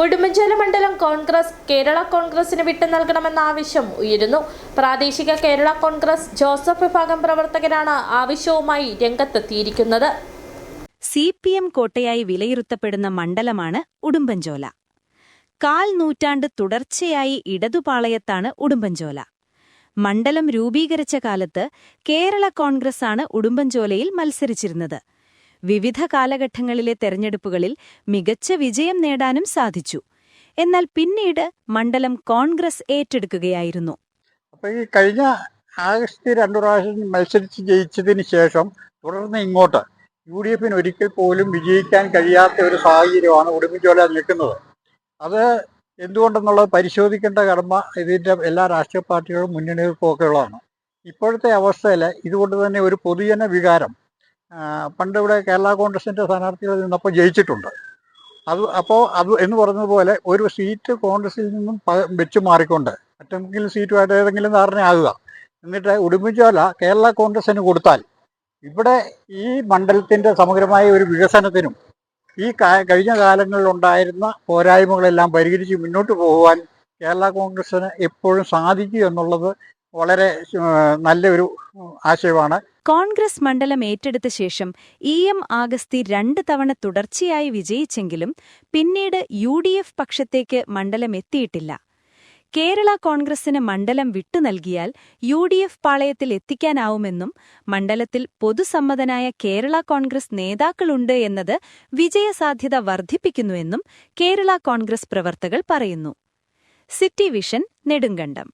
ഉടുമ്പൻചോല മണ്ഡലം കോൺഗ്രസ് കേരള കോൺഗ്രസിന് വിട്ടു നൽകണമെന്ന ആവശ്യം ഉയരുന്നു. പ്രാദേശിക കേരള കോൺഗ്രസ് ജോസഫ് വിഭാഗം പ്രവർത്തകരാണ് ആവശ്യവുമായി രംഗത്തെത്തിയിരിക്കുന്നത്. CPM കോട്ടയായി വിലയിരുത്തപ്പെടുന്ന മണ്ഡലമാണ് ഉടുമ്പൻചോല. 1/4 നൂറ്റാണ്ട് തുടർച്ചയായി ഇടതുപാളയത്താണ് ഉടുമ്പൻചോല. മണ്ഡലം രൂപീകരിച്ച കാലത്ത് കേരള കോൺഗ്രസാണ് ഉടുമ്പൻചോലയിൽ മത്സരിച്ചിരുന്നത്. വിവിധ കാലഘട്ടങ്ങളിലെ തെരഞ്ഞെടുപ്പുകളിൽ മികച്ച വിജയം നേടാനും സാധിച്ചു. എന്നാൽ പിന്നീട് മണ്ഡലം കോൺഗ്രസ് ഏറ്റെടുക്കുകയായിരുന്നു. അപ്പോൾ ഈ കഴിഞ്ഞ ആഗസ്റ്റ് 2 പ്രാവശ്യം മത്സരിച്ച് ജയിച്ചതിന് ശേഷം തുടർന്ന് ഇങ്ങോട്ട് UDF ഒരിക്കൽ പോലും വിജയിക്കാൻ കഴിയാത്ത ഒരു സാഹചര്യമാണ് ഉടുമ്പൻചോല നിൽക്കുന്നത്. അത് എന്തുകൊണ്ടെന്നുള്ളത് പരിശോധിക്കേണ്ട കടമ ഇതിൻ്റെ എല്ലാ രാഷ്ട്രീയ പാർട്ടികളും മുന്നണികൾക്കും ഒക്കെ ഉള്ളതാണ്. ഇപ്പോഴത്തെ അവസ്ഥയിൽ ഇതുകൊണ്ട് തന്നെ ഒരു പൊതുജന വികാരം പണ്ട് ഇവിടെ കേരള കോൺഗ്രസിൻ്റെ സ്ഥാനാർത്ഥികൾ നിന്നപ്പോൾ ജയിച്ചിട്ടുണ്ട്. അത് എന്ന് പറഞ്ഞതുപോലെ ഒരു സീറ്റ് കോൺഗ്രസിൽ നിന്നും വെച്ച് മാറിക്കൊണ്ട് മറ്റെന്തെങ്കിലും സീറ്റുമായിട്ട് ഏതെങ്കിലും ധാരണയാകുക, എന്നിട്ട് ഉടുമ്പൻചോല കേരള കോൺഗ്രസിന് കൊടുത്താൽ ഇവിടെ ഈ മണ്ഡലത്തിൻ്റെ സമഗ്രമായ ഒരു വികസനത്തിനും ഈ കഴിഞ്ഞ കാലങ്ങളിലുണ്ടായിരുന്ന പോരായ്മകളെല്ലാം പരിഹരിച്ച് മുന്നോട്ട് പോകുവാൻ കേരള കോൺഗ്രസിന് എപ്പോഴും സാധിക്കും എന്നുള്ളത് നല്ലൊരു ആശയമാണ്. കോൺഗ്രസ് മണ്ഡലം ഏറ്റെടുത്ത ശേഷം EM ആഗസ്തി 2 തവണ തുടർച്ചയായി വിജയിച്ചെങ്കിലും പിന്നീട് UDF പക്ഷത്തേക്ക് മണ്ഡലം എത്തിയിട്ടില്ല. കേരള കോൺഗ്രസിന് മണ്ഡലം വിട്ടു നൽകിയാൽ UDF പാളയത്തിൽ എത്തിക്കാനാവുമെന്നും മണ്ഡലത്തിൽ പൊതുസമ്മതനായ കേരള കോൺഗ്രസ് നേതാക്കളുണ്ട് എന്നത് വിജയസാധ്യത വർദ്ധിപ്പിക്കുന്നുവെന്നും കേരള കോൺഗ്രസ് പ്രവർത്തകർ പറയുന്നു. City vision, Nedumkandam.